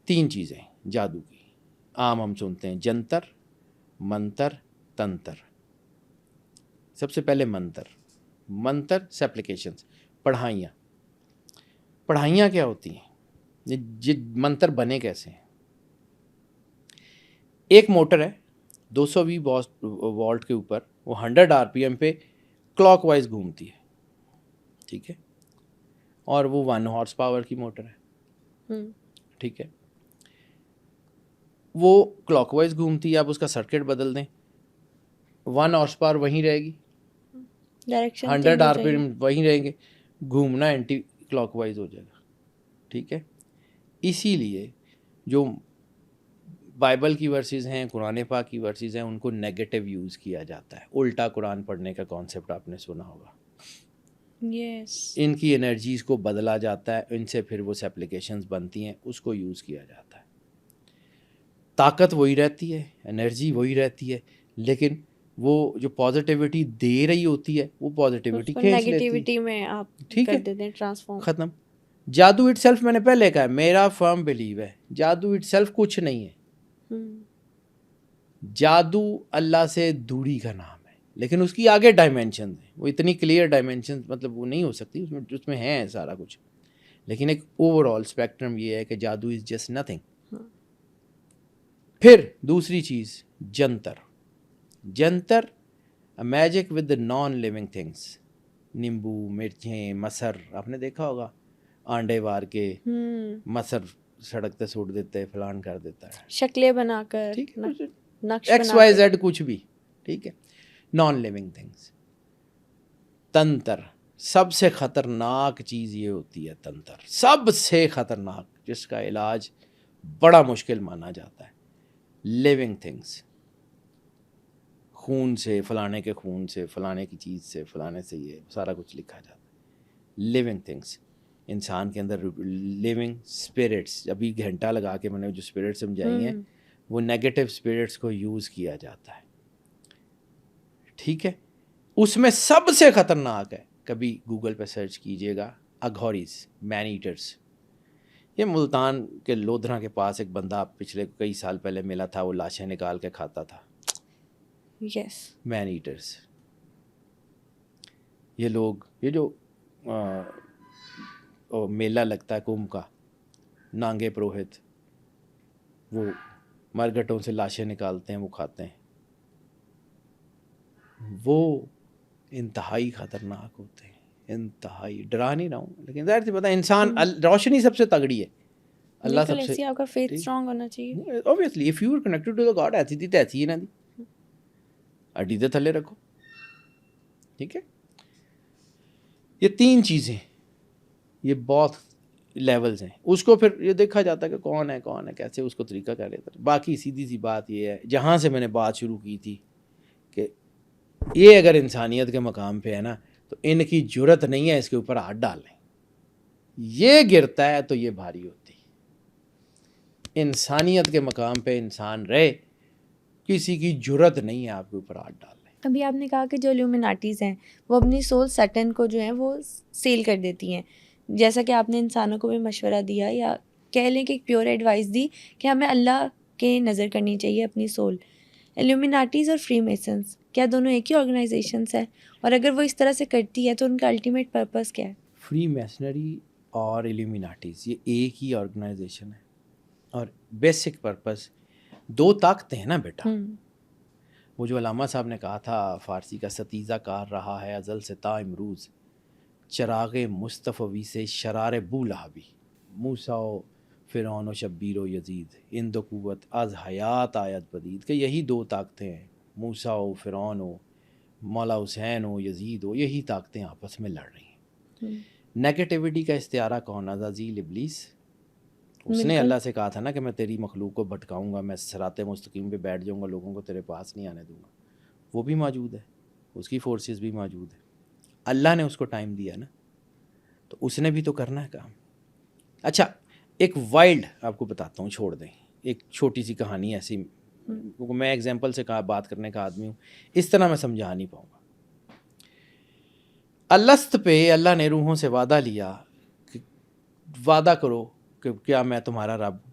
3 چیزیں جادو کی عام ہم سنتے ہیں، جنتر، منتر، تنتر۔ سب سے پہلے منتر سے اپلیکیشنز، پڑھائیاں کیا ہوتی ہیں؟ منتر بنے کیسے ہیں؟ ایک موٹر ہے 220 وولٹ کے اوپر، وہ 100 RPM پہ کلاک وائز گھومتی ہے، ٹھیک ہے، اور وہ 1 ہارس پاور کی موٹر ہے، ٹھیک ہے، وہ کلاک وائز گھومتی ہے، آپ اس کا سرکٹ بدل دیں 1 ہارس پاور وہیں رہے گی، 100 RPM وہیں رہیں گے، گھومنا اینٹی کلاک وائز ہو جائے گا، ٹھیک ہے۔ اسی لیے جو بائبل کی ورسز ہیں، قرآن پاک کی ورسز ہیں، ان کو نیگیٹو یوز کیا جاتا ہے۔ الٹا قرآن پڑھنے کا کانسیپٹ آپ نے سنا ہوگا، ان کی انرجیز کو بدلا جاتا ہے، ان سے پھر وہ ایپلیکیشنز بنتی ہیں، اس کو یوز کیا جاتا ہے۔ طاقت وہی رہتی ہے، انرجی وہی رہتی ہے، لیکن وہ جو پازیٹیوٹی دے رہی ہوتی ہے وہ پازیٹیوٹی کھینچ لیتی ہے، میں آپ ٹھیک کر ہے، دیتے ہیں ٹرانسفارم، ختم۔ جادو اٹ سیلف میں نے پہلے کہا، میرا فرم بلیو ہے جادو اٹ سیلف کچھ نہیں ہے، جادو اللہ سے دوری کا نام ہے، لیکن اس کی آگے ڈائمینشن ہیں، وہ اتنی کلیئر ڈائمینشن مطلب وہ نہیں ہو سکتی، اس میں ہے سارا کچھ، لیکن ایک اوور آل اسپیکٹرم یہ ہے کہ جادو از جسٹ نتھنگ۔ پھر دوسری چیز جنتر magic with non living things, نیمبو، مرچیں، مسر، آپ نے دیکھا ہوگا آنڈے وار کے مسر سڑک پہ سوٹ دیتے، فلان کر دیتا ہے، شکلیں بنا کر، ٹھیک ہے، نقش ایکس بنا وائی کر، زیڈ کچھ بھی، ٹھیک ہے، نان لیونگ تھنگس۔ تنتر، سب سے خطرناک چیز یہ ہوتی ہے، تنتر سب سے خطرناک، جس کا علاج بڑا مشکل مانا جاتا ہے، لیونگ تھنگس، خون سے، فلانے کے خون سے، فلانے کی چیز سے، فلانے سے، یہ سارا کچھ لکھا جاتا ہے۔ لیونگ تھنگس، انسان کے اندر لیونگ اسپرٹس، ابھی گھنٹہ لگا کے میں نے جو اسپرٹ سمجھائی ہیں وہ نیگیٹو اسپرٹس کو یوز کیا جاتا ہے، ٹھیک ہے۔ اس میں سب سے خطرناک ہے، کبھی گوگل پہ سرچ کیجئے گا، اگھوریز، مین ایٹرز۔ یہ ملتان کے لودھرا کے پاس ایک بندہ پچھلے کئی سال پہلے ملا تھا، وہ لاشیں نکال کے کھاتا تھا، مین ایٹرز۔ یہ لوگ، یہ جو میلہ لگتا ہے کمبھ کا، نانگے پروہت، وہ مرگٹوں سے لاشیں نکالتے ہیں، وہ کھاتے ہیں، وہ انتہائی خطرناک ہوتے ہیں، انتہائی۔ ڈرا نہیں رہا ہوں، لیکن ظاہر سی پتہ ہے انسان، روشنی سب سے تگڑی ہے، اللہ سب سے، آپ کا فیتھ اسٹرانگ ہونا چاہیے، obviously if you are connected to the God، ایسی تھی تیسی ہی نہ دی، اڈی دے تھلے رکھو، ٹھیک ہے۔ یہ 3 چیزیں، یہ بہت لیولز ہیں، اس کو پھر یہ دیکھا جاتا ہے کہ کون ہے کیسے، اس کو طریقہ کیا لیتا ہے۔ باقی سیدھی سی بات یہ ہے، جہاں سے میں نے بات شروع کی تھی، کہ یہ اگر انسانیت کے مقام پہ ہے نا، تو ان کی جرت نہیں ہے اس کے اوپر ہاتھ ڈالیں، یہ گرتا ہے تو یہ بھاری ہوتی ہے۔ انسانیت کے مقام پہ انسان رہے، کسی کی جرت نہیں ہے آپ کے اوپر ہاتھ ڈالیں۔ ابھی آپ نے کہا کہ جو الومیناٹیز ہیں وہ اپنی سول سٹن کو جو ہے وہ سیل کر دیتی ہیں، جیسا کہ آپ نے انسانوں کو بھی مشورہ دیا، یا کہہ لیں کہ ایک پیور ایڈوائس دی کہ ہمیں اللہ کے نظر کرنی چاہیے اپنی سول۔ الومیناٹیز اور فری میسنز کیا دونوں ایک ہی آرگنائزیشنس ہیں؟ اور اگر وہ اس طرح سے کرتی ہے تو ان کا الٹیمیٹ پرپس کیا ہے؟ فری میسنری اور الومیناٹیز یہ ایک ہی آرگنائزیشن ہے، اور بیسک پرپس 2 طاقتیں ہیں نا بیٹا، وہ جو علامہ صاحب نے کہا تھا فارسی کا، ستیزہ کار رہا ہے ازل سے تا امروز، چراغ مصطفی سے شرار بو لہبی، موسیٰ و فرعون و شبیر و یزید، ان دو قوت از حیات آیت بدید، کہ یہی 2 طاقتیں ہیں، موسیٰ و فرعون و مولا حسین و یزید و، یہی طاقتیں آپس میں لڑ رہی ہیں۔ نیگیٹیوٹی کا استعارہ کون؟ عزازیل، ابلیس۔ اس نے اللہ سے کہا تھا نا کہ میں تیری مخلوق کو بھٹکاؤں گا، میں صراط مستقیم پہ بیٹھ جاؤں گا، لوگوں کو تیرے پاس نہیں آنے دوں گا، وہ بھی موجود ہے، اس کی فورسز بھی موجود ہے، اللہ نے اس کو ٹائم دیا نا، تو اس نے بھی تو کرنا ہے کام۔ اچھا، ایک وائلڈ آپ کو بتاتا ہوں، چھوڑ دیں، ایک چھوٹی سی کہانی ایسی، کیونکہ میں ایگزامپل سے بات کرنے کا آدمی ہوں، اس طرح میں سمجھا نہیں پاؤں گا۔ الست پہ اللہ نے روحوں سے وعدہ لیا کہ وعدہ کرو کہ کیا میں تمہارا رب ہوں؟